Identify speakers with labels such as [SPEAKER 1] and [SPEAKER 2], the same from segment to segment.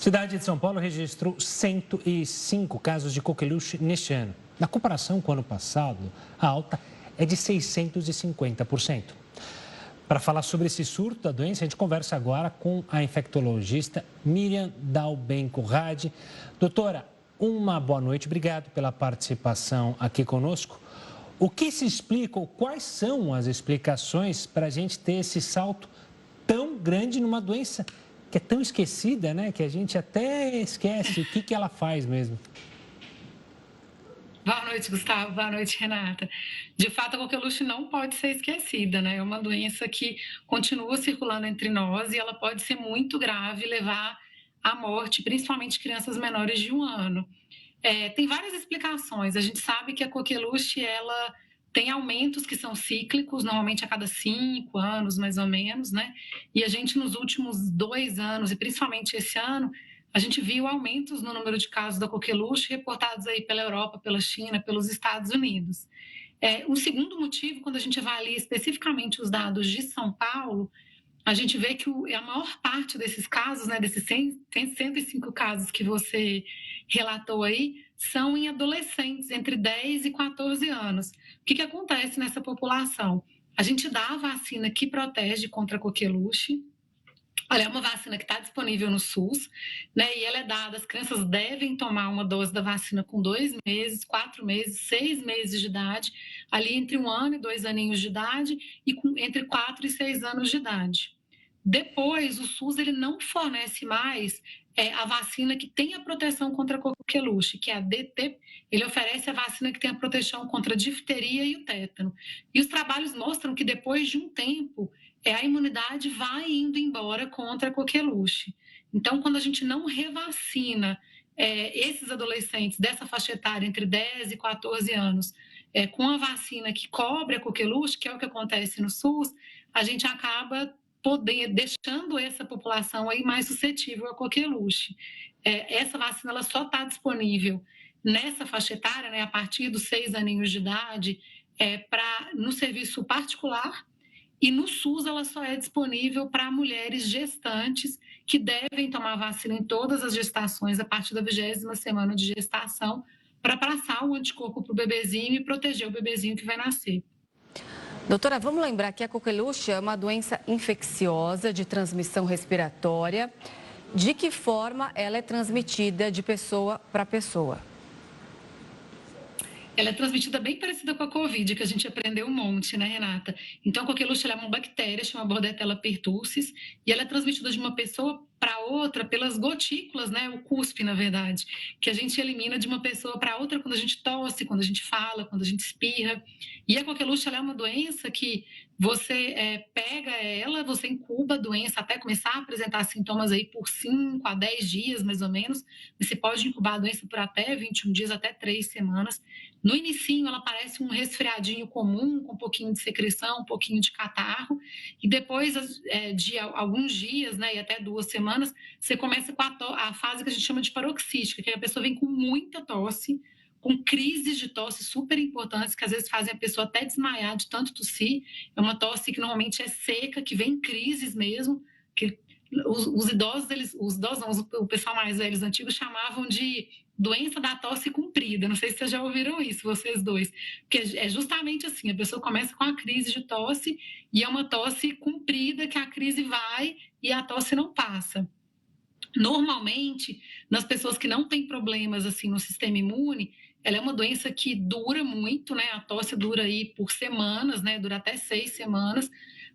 [SPEAKER 1] A cidade de São Paulo registrou 105 casos de coqueluche neste ano. Na comparação com o ano passado, a alta é de 650%. Para falar sobre esse surto da doença, a gente conversa agora com a infectologista Miriam Dalben-Conrad. Doutora, uma boa noite, obrigado pela participação aqui conosco. O que se explica ou quais são as explicações para a gente ter esse salto tão grande numa doença que é tão esquecida, né? Que a gente até esquece o que ela faz mesmo.
[SPEAKER 2] Boa noite, Gustavo. Boa noite, Renata. De fato, a coqueluche não pode ser esquecida, né? É uma doença que continua circulando entre nós e ela pode ser muito grave e levar à morte, principalmente crianças menores de 1 ano. Tem várias explicações. A gente sabe que a coqueluche, ela tem aumentos que são cíclicos, normalmente a cada 5 anos, mais ou menos, né? E a gente, nos últimos 2 anos, e principalmente esse ano, a gente viu aumentos no número de casos da coqueluche reportados aí pela Europa, pela China, pelos Estados Unidos. Um segundo motivo, quando a gente avalia especificamente os dados de São Paulo, a gente vê que a maior parte desses casos, né, desses 105 casos que você relatou aí, são em adolescentes entre 10 e 14 anos. O que acontece nessa população? A gente dá a vacina que protege contra a coqueluche. Olha, é uma vacina que está disponível no SUS, né? E ela é dada, as crianças devem tomar uma dose da vacina com 2 meses, 4 meses, 6 meses de idade, ali entre 1 ano e 2 aninhos de idade, e entre 4 e 6 anos de idade. Depois, o SUS ele não fornece mais a vacina que tem a proteção contra a coqueluche, que é a DT. Ele oferece a vacina que tem a proteção contra a difteria e o tétano. E os trabalhos mostram que depois de um tempo, a imunidade vai indo embora contra a coqueluche. Então, quando a gente não revacina esses adolescentes dessa faixa etária entre 10 e 14 anos com a vacina que cobre a coqueluche, que é o que acontece no SUS, a gente acaba deixando essa população aí mais suscetível à coqueluche. Essa vacina ela só está disponível nessa faixa etária, né, a partir dos 6 aninhos de idade, no serviço particular, e no SUS ela só é disponível para mulheres gestantes que devem tomar vacina em todas as gestações a partir da 20ª semana de gestação, para passar o anticorpo para o bebezinho e proteger o bebezinho que vai nascer.
[SPEAKER 3] Doutora, vamos lembrar que a coqueluche é uma doença infecciosa de transmissão respiratória. De que forma ela é transmitida de pessoa para pessoa?
[SPEAKER 2] Ela é transmitida bem parecida com a Covid, que a gente aprendeu um monte, né, Renata? Então, a coqueluche é uma bactéria, chama Bordetella pertussis, e ela é transmitida de uma pessoa para outra pelas gotículas, né, o cuspe, na verdade, que a gente elimina de uma pessoa para outra quando a gente tosse, quando a gente fala, quando a gente espirra. E a coqueluche ela é uma doença que você pega ela, você incuba a doença até começar a apresentar sintomas aí por 5 a 10 dias, mais ou menos. Você pode incubar a doença por até 21 dias, até 3 semanas. No inicinho, ela parece um resfriadinho comum, com um pouquinho de secreção, um pouquinho de catarro. E depois de alguns dias, né, e até 2 semanas, você começa com a fase que a gente chama de paroxística, que a pessoa vem com muita tosse, com crises de tosse super importantes, que às vezes fazem a pessoa até desmaiar de tanto tossir. É uma tosse que normalmente é seca, que vem em crises mesmo, que os idosos, o pessoal mais velho, os antigos, chamavam de doença da tosse comprida. Não sei se vocês já ouviram isso, vocês dois. Porque é justamente assim, a pessoa começa com a crise de tosse e é uma tosse comprida que a crise vai e a tosse não passa. Normalmente, nas pessoas que não têm problemas assim no sistema imune, ela é uma doença que dura muito, né? A tosse dura aí por semanas, né? Dura até 6 semanas,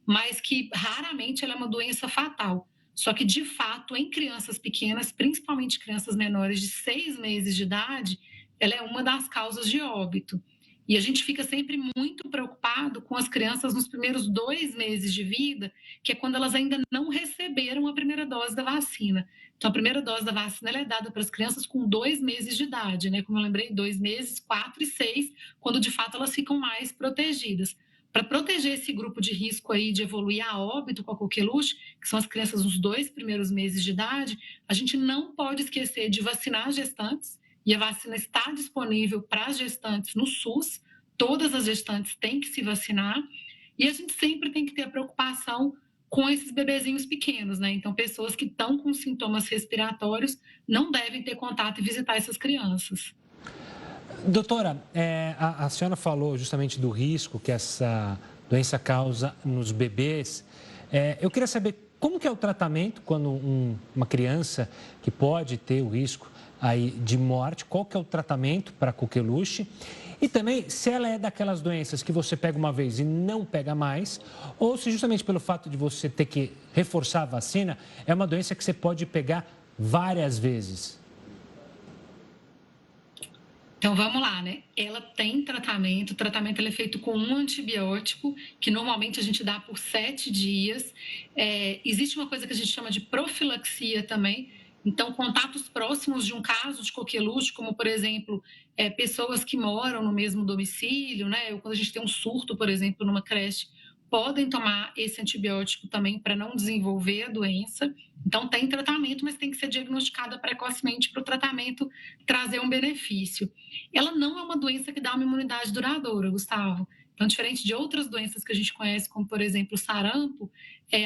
[SPEAKER 2] mas que raramente ela é uma doença fatal. Só que, de fato, em crianças pequenas, principalmente crianças menores de 6 meses de idade, ela é uma das causas de óbito. E a gente fica sempre muito preocupado com as crianças nos primeiros 2 meses de vida, que é quando elas ainda não receberam a primeira dose da vacina. Então, a primeira dose da vacina ela é dada para as crianças com 2 meses de idade, né? Como eu lembrei, 2 meses, 4 e 6, quando de fato elas ficam mais protegidas. Para proteger esse grupo de risco aí de evoluir a óbito com a coqueluche, que são as crianças nos 2 primeiros meses de idade, a gente não pode esquecer de vacinar as gestantes, e a vacina está disponível para as gestantes no SUS, todas as gestantes têm que se vacinar, e a gente sempre tem que ter a preocupação com esses bebezinhos pequenos, né? Então, pessoas que estão com sintomas respiratórios não devem ter contato e visitar essas crianças.
[SPEAKER 1] Doutora, a senhora falou justamente do risco que essa doença causa nos bebês. Eu queria saber como que é o tratamento quando uma criança que pode ter o risco aí de morte, qual que é o tratamento para a coqueluche? E também se ela é daquelas doenças que você pega uma vez e não pega mais, ou se justamente pelo fato de você ter que reforçar a vacina, é uma doença que você pode pegar várias vezes.
[SPEAKER 2] Então vamos lá, né? Ela tem tratamento, o tratamento ele é feito com um antibiótico, que normalmente a gente dá por 7 dias. Existe uma coisa que a gente chama de profilaxia também. Então, contatos próximos de um caso de coqueluche, como por exemplo, pessoas que moram no mesmo domicílio, né? Ou quando a gente tem um surto, por exemplo, numa creche, podem tomar esse antibiótico também para não desenvolver a doença. Então, tem tratamento, mas tem que ser diagnosticada precocemente para o tratamento trazer um benefício. Ela não é uma doença que dá uma imunidade duradoura, Gustavo. Então, diferente de outras doenças que a gente conhece, como por exemplo o sarampo,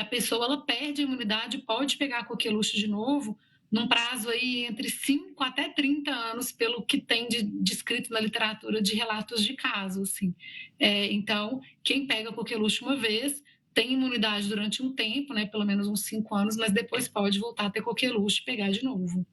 [SPEAKER 2] a pessoa ela perde a imunidade, pode pegar a coqueluche de novo, num prazo aí entre 5 até 30 anos, pelo que tem descrito na literatura de relatos de casos, assim. Então, quem pega coqueluche uma vez tem imunidade durante um tempo, né, pelo menos uns 5 anos, mas depois pode voltar a ter coqueluche e pegar de novo.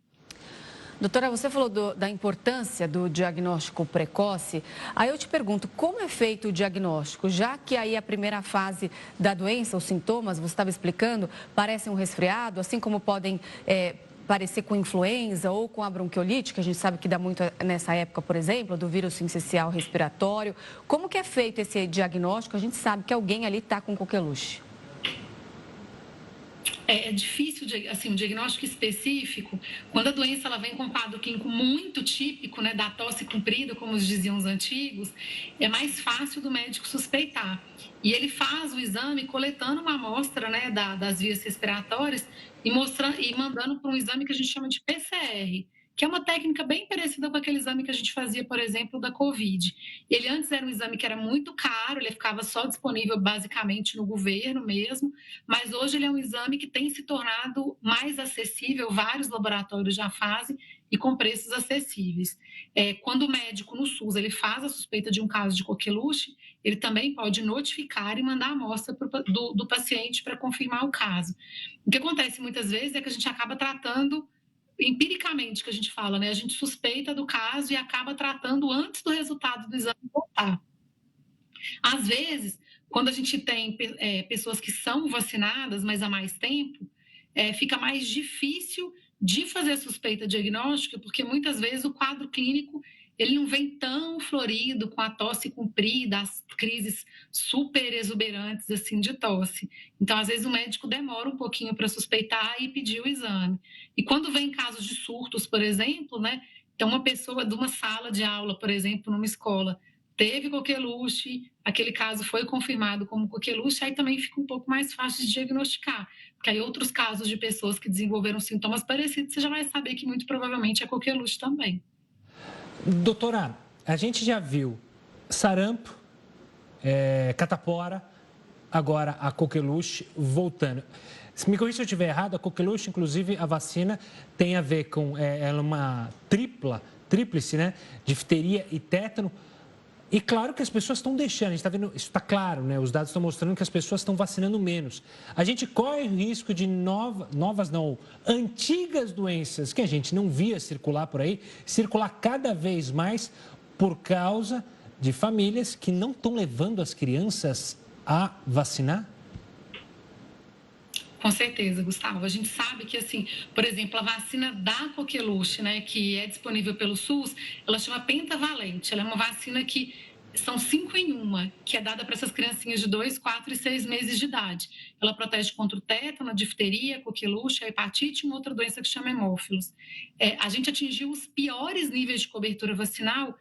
[SPEAKER 3] Doutora, você falou da importância do diagnóstico precoce. Aí eu te pergunto, como é feito o diagnóstico? Já que aí a primeira fase da doença, os sintomas, você estava explicando, parecem um resfriado, assim como podem parecer com influenza ou com a bronquiolite, que a gente sabe que dá muito nessa época, por exemplo, do vírus sincicial respiratório. Como que é feito esse diagnóstico? A gente sabe que alguém ali está com coqueluche.
[SPEAKER 2] É difícil, assim, um diagnóstico específico, quando a doença ela vem com um quadro clínico muito típico, né, da tosse comprida, como diziam os antigos, é mais fácil do médico suspeitar. E ele faz o exame coletando uma amostra, né, das vias respiratórias e mandando para um exame que a gente chama de PCR, que é uma técnica bem parecida com aquele exame que a gente fazia, por exemplo, da Covid. Ele antes era um exame que era muito caro, ele ficava só disponível basicamente no governo mesmo, mas hoje ele é um exame que tem se tornado mais acessível, vários laboratórios já fazem e com preços acessíveis. Quando o médico no SUS ele faz a suspeita de um caso de coqueluche, ele também pode notificar e mandar a amostra do paciente para confirmar o caso. O que acontece muitas vezes é que a gente acaba tratando empiricamente, que a gente fala, né? A gente suspeita do caso e acaba tratando antes do resultado do exame voltar. Às vezes, quando a gente tem pessoas que são vacinadas, mas há mais tempo, fica mais difícil de fazer a suspeita diagnóstica, porque muitas vezes o quadro clínico ele não vem tão florido, com a tosse comprida, as crises super exuberantes assim de tosse. Então, às vezes, o médico demora um pouquinho para suspeitar e pedir o exame. E quando vem casos de surtos, por exemplo, né? Então, uma pessoa de uma sala de aula, por exemplo, numa escola, teve coqueluche, aquele caso foi confirmado como coqueluche, aí também fica um pouco mais fácil de diagnosticar. Porque aí outros casos de pessoas que desenvolveram sintomas parecidos, você já vai saber que muito provavelmente é coqueluche também.
[SPEAKER 1] Doutora, a gente já viu sarampo, catapora, agora a coqueluche voltando. Se me corrija se eu estiver errado, a coqueluche, inclusive, a vacina tem a ver com ela é uma tríplice, né? Difteria e tétano. E claro que as pessoas estão deixando, a gente está vendo, isso está claro, né? Os dados estão mostrando que as pessoas estão vacinando menos. A gente corre o risco de antigas doenças que a gente não via circular por aí, circular cada vez mais por causa de famílias que não estão levando as crianças a vacinar?
[SPEAKER 2] Com certeza, Gustavo. A gente sabe que, assim, por exemplo, a vacina da coqueluche, né, que é disponível pelo SUS, ela chama pentavalente. Ela é uma vacina que são 5 em 1, que é dada para essas criancinhas de 2, 4 e 6 meses de idade. Ela protege contra o tétano, a difteria, a coqueluche, a hepatite e uma outra doença que chama hemófilos. A gente atingiu os piores níveis de cobertura vacinal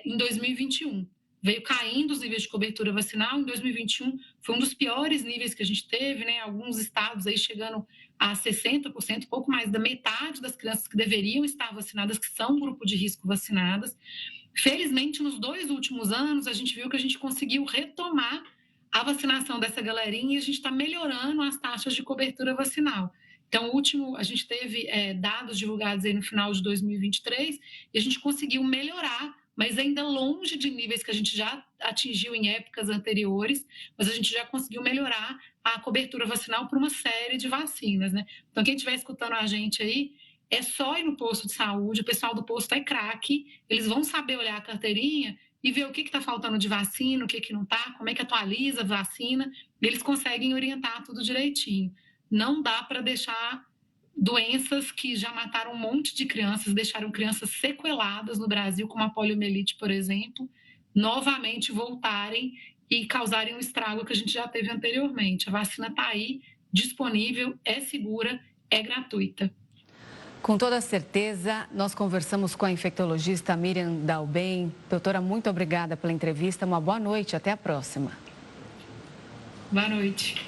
[SPEAKER 2] em 2021. Veio caindo os níveis de cobertura vacinal. Em 2021, foi um dos piores níveis que a gente teve, né? Alguns estados aí chegando a 60%, pouco mais da metade das crianças que deveriam estar vacinadas, que são grupo de risco vacinadas. Felizmente, nos 2 últimos anos, a gente viu que a gente conseguiu retomar a vacinação dessa galerinha e a gente está melhorando as taxas de cobertura vacinal. Então, a gente teve dados divulgados aí no final de 2023 e a gente conseguiu melhorar, mas ainda longe de níveis que a gente já atingiu em épocas anteriores, mas a gente já conseguiu melhorar a cobertura vacinal por uma série de vacinas, né? Então, quem estiver escutando a gente aí, é só ir no posto de saúde, o pessoal do posto é craque, eles vão saber olhar a carteirinha e ver o que está faltando de vacina, o que não está, como é que atualiza a vacina, e eles conseguem orientar tudo direitinho. Não dá para deixar doenças que já mataram um monte de crianças, deixaram crianças sequeladas no Brasil, como a poliomielite, por exemplo, novamente voltarem e causarem um estrago que a gente já teve anteriormente. A vacina está aí, disponível, é segura, é gratuita.
[SPEAKER 3] Com toda certeza, nós conversamos com a infectologista Miriam Dalben. Doutora, muito obrigada pela entrevista. Uma boa noite, até a próxima.
[SPEAKER 2] Boa noite.